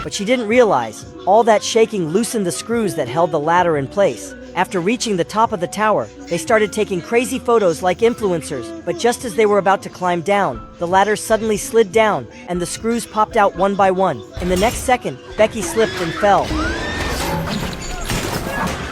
but she didn't realize all that shaking loosened the screws that held the ladder in place. After reaching the top of the tower, they started taking crazy photos like influencers, but just as they were about to climb down, the ladder suddenly slid down, and the screws popped out one by one. In the next second, Becky slipped and fell.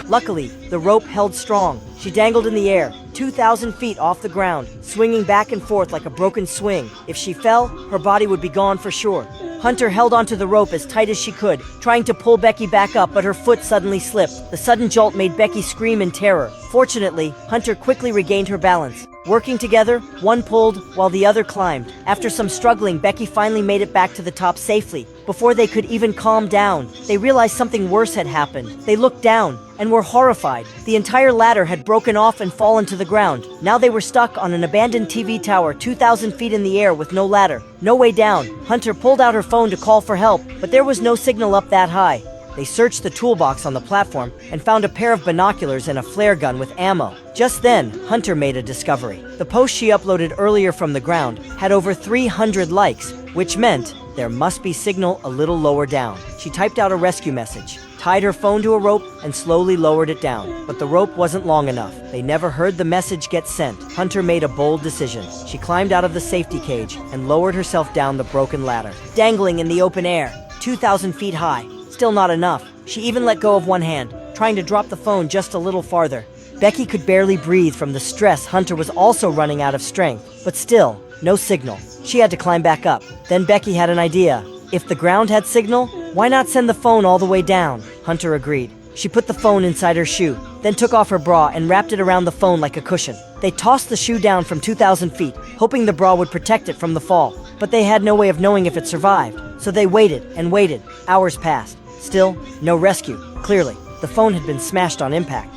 Luckily, the rope held strong. She dangled in the air, 2,000 feet off the ground, swinging back and forth like a broken swing. If she fell, her body would be gone for sure. Hunter held onto the rope as tight as she could, trying to pull Becky back up, but her foot suddenly slipped. The sudden jolt made Becky scream in terror. Fortunately, Hunter quickly regained her balance. Working together, one pulled while the other climbed. After some struggling, Becky finally made it back to the top safely. Before they could even calm down, they realized something worse had happened. They looked down and were horrified. The entire ladder had broken off and fallen to the ground. Now they were stuck on an abandoned TV tower 2,000 feet in the air with no ladder, no way down. Hunter pulled out her phone to call for help, but there was no signal up that high. They searched the toolbox on the platform and found a pair of binoculars and a flare gun with ammo. Just then, Hunter made a discovery. The post she uploaded earlier from the ground had over 300 likes, which meant there must be signal a little lower down. She typed out a rescue message, tied her phone to a rope, and slowly lowered it down. But the rope wasn't long enough. They never heard the message get sent. Hunter made a bold decision. She climbed out of the safety cage and lowered herself down the broken ladder, dangling in the open air, 2,000 feet high. Still not enough. She even let go of one hand, trying to drop the phone just a little farther. Becky could barely breathe from the stress. Hunter was also running out of strength, but still, no signal. She had to climb back up. Then Becky had an idea. If the ground had signal, why not send the phone all the way down? Hunter agreed. She put the phone inside her shoe, then took off her bra and wrapped it around the phone like a cushion. They tossed the shoe down from 2,000 feet, hoping the bra would protect it from the fall. But they had no way of knowing if it survived, so they waited and waited. Hours passed. Still, no rescue. Clearly, the phone had been smashed on impact.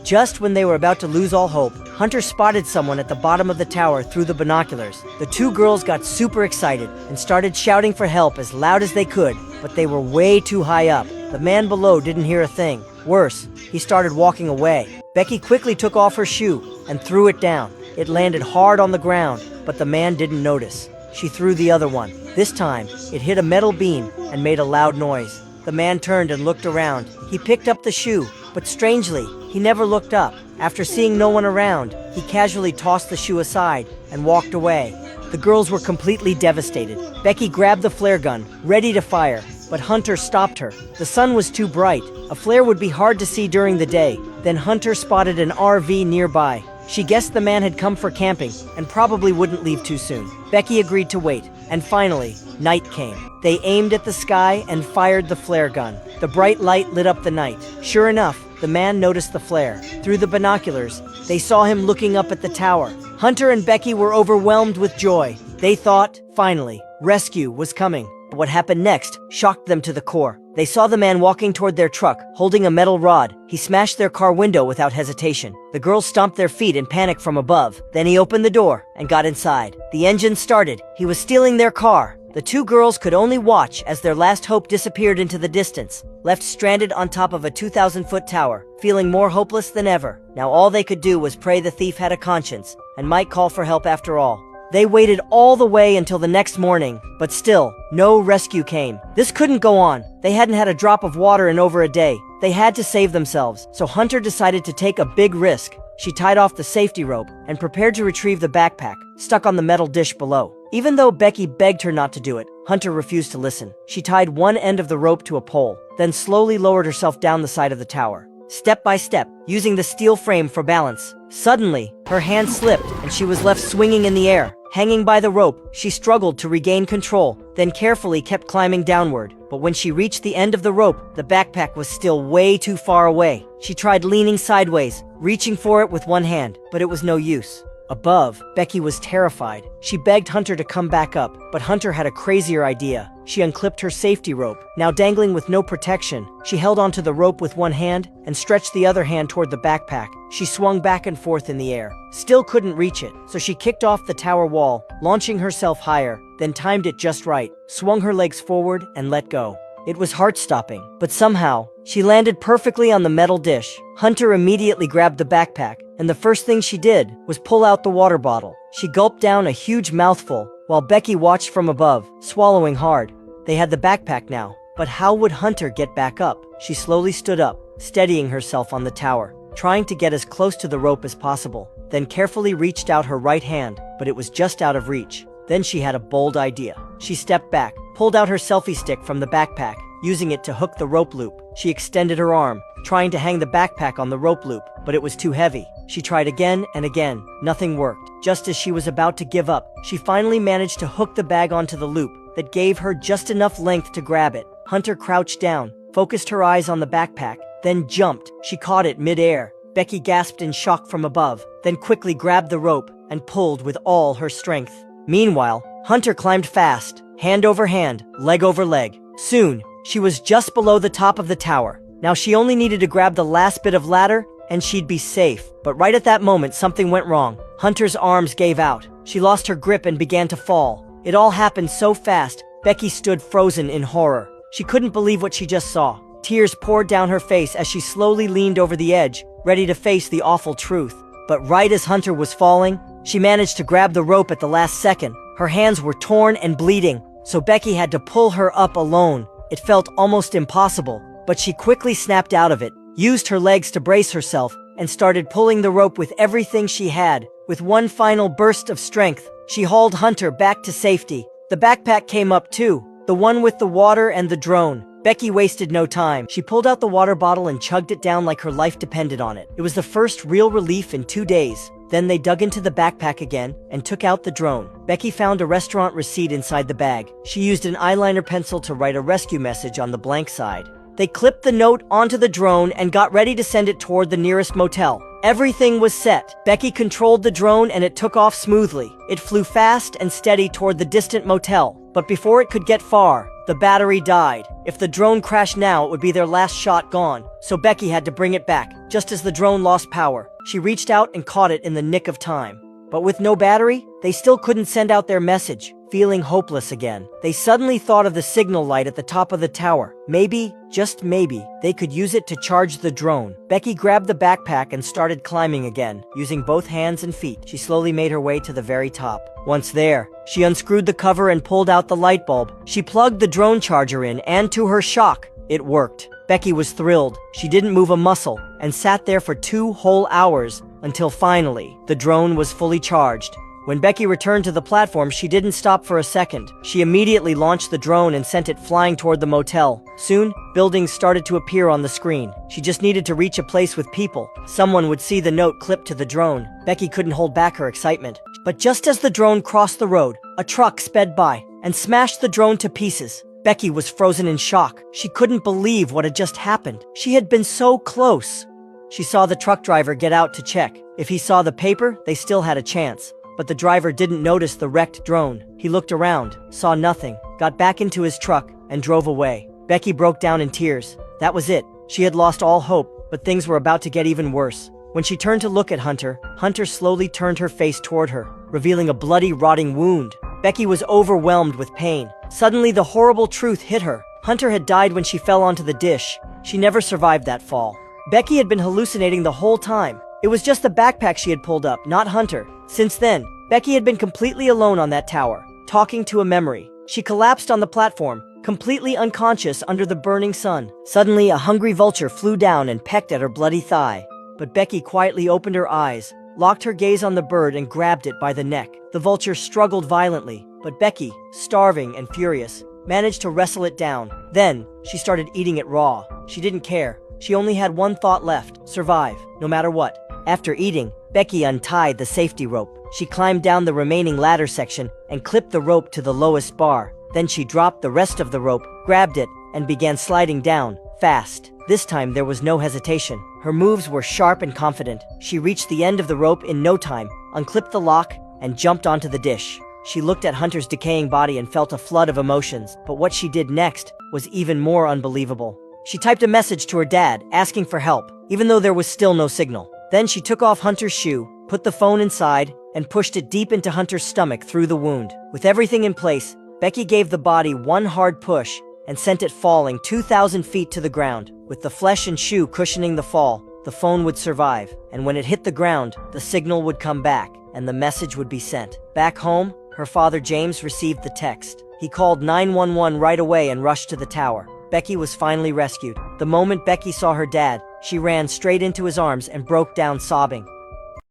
Just when they were about to lose all hope, Hunter spotted someone at the bottom of the tower through the binoculars. The two girls got super excited and started shouting for help as loud as they could, but they were way too high up. The man below didn't hear a thing. Worse, he started walking away. Becky quickly took off her shoe and threw it down. It landed hard on the ground, but the man didn't notice. She threw the other one. This time, it hit a metal beam and made a loud noise. The man turned and looked around. He picked up the shoe, but strangely, he never looked up. After seeing no one around, he casually tossed the shoe aside and walked away. The girls were completely devastated. Becky grabbed the flare gun, ready to fire, but Hunter stopped her. The sun was too bright. A flare would be hard to see during the day. Then Hunter spotted an RV nearby. She guessed the man had come for camping and probably wouldn't leave too soon. Becky agreed to wait, and finally, night came. They aimed at the sky and fired the flare gun. The bright light lit up the night. Sure enough, the man noticed the flare. Through the binoculars, they saw him looking up at the tower. Hunter and Becky were overwhelmed with joy. They thought, finally, rescue was coming. But what happened next shocked them to the core. They saw the man walking toward their truck, holding a metal rod. He smashed their car window without hesitation. The girls stomped their feet in panic from above. Then he opened the door and got inside. The engine started. He was stealing their car. The two girls could only watch as their last hope disappeared into the distance, left stranded on top of a 2,000-foot tower, feeling more hopeless than ever. Now all they could do was pray the thief had a conscience and might call for help after all. They waited all the way until the next morning, but still, no rescue came. This couldn't go on. They hadn't had a drop of water in over a day. They had to save themselves, so Hunter decided to take a big risk. She tied off the safety rope and prepared to retrieve the backpack, stuck on the metal dish below. Even though Becky begged her not to do it, Hunter refused to listen. She tied one end of the rope to a pole, then slowly lowered herself down the side of the tower, step by step, using the steel frame for balance. Suddenly, her hand slipped and she was left swinging in the air. Hanging by the rope, she struggled to regain control, then carefully kept climbing downward. But when she reached the end of the rope, the backpack was still way too far away. She tried leaning sideways, reaching for it with one hand, but it was no use. Above, Becky was terrified. She begged Hunter to come back up, but Hunter had a crazier idea. She unclipped her safety rope. Now dangling with no protection, she held onto the rope with one hand and stretched the other hand toward the backpack. She swung back and forth in the air. Still couldn't reach it, so she kicked off the tower wall, launching herself higher, then timed it just right, swung her legs forward and let go. It was heart-stopping, but somehow, she landed perfectly on the metal dish. Hunter immediately grabbed the backpack, and the first thing she did was pull out the water bottle. She gulped down a huge mouthful, while Becky watched from above, swallowing hard. They had the backpack now, But how would Hunter get back up? She slowly stood up, steadying herself on the tower, trying to get as close to the rope as possible, then carefully reached out her right hand, but it was just out of reach. Then she had a bold idea. She stepped back, pulled out her selfie stick from the backpack, using it to hook the rope loop. She extended her arm, trying to hang the backpack on the rope loop, but it was too heavy. She tried again and again. Nothing worked. Just as she was about to give up, she finally managed to hook the bag onto the loop that gave her just enough length to grab it. Hunter crouched down, focused her eyes on the backpack, then jumped. She caught it mid-air. Becky gasped in shock from above, then quickly grabbed the rope and pulled with all her strength. Meanwhile, Hunter climbed fast, hand over hand, leg over leg. Soon, she was just below the top of the tower. Now she only needed to grab the last bit of ladder, and she'd be safe. But right at that moment, something went wrong. Hunter's arms gave out. She lost her grip and began to fall. It all happened so fast, Becky stood frozen in horror. She couldn't believe what she just saw. Tears poured down her face as she slowly leaned over the edge, ready to face the awful truth. But right as Hunter was falling, she managed to grab the rope at the last second. Her hands were torn and bleeding, so Becky had to pull her up alone. It felt almost impossible, but she quickly snapped out of it, used her legs to brace herself, and started pulling the rope with everything she had. With one final burst of strength, she hauled Hunter back to safety. The backpack came up too, the one with the water and the drone. Becky wasted no time. She pulled out the water bottle and chugged it down like her life depended on it. It was the first real relief in 2 days. Then they dug into the backpack again and took out the drone. Becky found a restaurant receipt inside the bag. She used an eyeliner pencil to write a rescue message on the blank side. They clipped the note onto the drone and got ready to send it toward the nearest motel. Everything was set. Becky controlled the drone and it took off smoothly. It flew fast and steady toward the distant motel. But before it could get far, the battery died. If the drone crashed now, it would be their last shot gone. So Becky had to bring it back. Just as the drone lost power, she reached out and caught it in the nick of time. But with no battery, they still couldn't send out their message. Feeling hopeless again, they suddenly thought of the signal light at the top of the tower. Maybe, just maybe, they could use it to charge the drone. Becky grabbed the backpack and started climbing again. Using both hands and feet, she slowly made her way to the very top. Once there, she unscrewed the cover and pulled out the light bulb. She plugged the drone charger in, and to her shock, it worked. Becky was thrilled. She didn't move a muscle and sat there for 2 whole hours until finally, the drone was fully charged. When Becky returned to the platform, she didn't stop for a second. She immediately launched the drone and sent it flying toward the motel. Soon, buildings started to appear on the screen. She just needed to reach a place with people. Someone would see the note clipped to the drone. Becky couldn't hold back her excitement. But just as the drone crossed the road, a truck sped by and smashed the drone to pieces. Becky was frozen in shock. She couldn't believe what had just happened. She had been so close. She saw the truck driver get out to check. If he saw the paper, they still had a chance. But the driver didn't notice the wrecked drone. He looked around, saw nothing, got back into his truck, and drove away. Becky broke down in tears. That was it. She had lost all hope, but things were about to get even worse. When she turned to look at Hunter, Hunter slowly turned her face toward her, revealing a bloody, rotting wound. Becky was overwhelmed with pain. Suddenly, the horrible truth hit her. Hunter had died when she fell onto the dish. She never survived that fall. Becky had been hallucinating the whole time. It was just the backpack she had pulled up, not Hunter. Since then, Becky had been completely alone on that tower, talking to a memory. She collapsed on the platform, completely unconscious under the burning sun. Suddenly, a hungry vulture flew down and pecked at her bloody thigh. But Becky quietly opened her eyes, locked her gaze on the bird and grabbed it by the neck. The vulture struggled violently, but Becky, starving and furious, managed to wrestle it down. Then, she started eating it raw. She didn't care. She only had one thought left: survive, no matter what. After eating, Becky untied the safety rope. She climbed down the remaining ladder section and clipped the rope to the lowest bar. Then she dropped the rest of the rope, grabbed it, and began sliding down, fast. This time there was no hesitation. Her moves were sharp and confident. She reached the end of the rope in no time, unclipped the lock, and jumped onto the dish. She looked at Hunter's decaying body and felt a flood of emotions, but what she did next was even more unbelievable. She typed a message to her dad, asking for help, even though there was still no signal. Then she took off Hunter's shoe, put the phone inside, and pushed it deep into Hunter's stomach through the wound. With everything in place, Becky gave the body one hard push and sent it falling 2,000 feet to the ground. With the flesh and shoe cushioning the fall, the phone would survive, and when it hit the ground, the signal would come back, and the message would be sent. Back home, her father James received the text. He called 911 right away and rushed to the tower. Becky was finally rescued. The moment Becky saw her dad, she ran straight into his arms and broke down sobbing.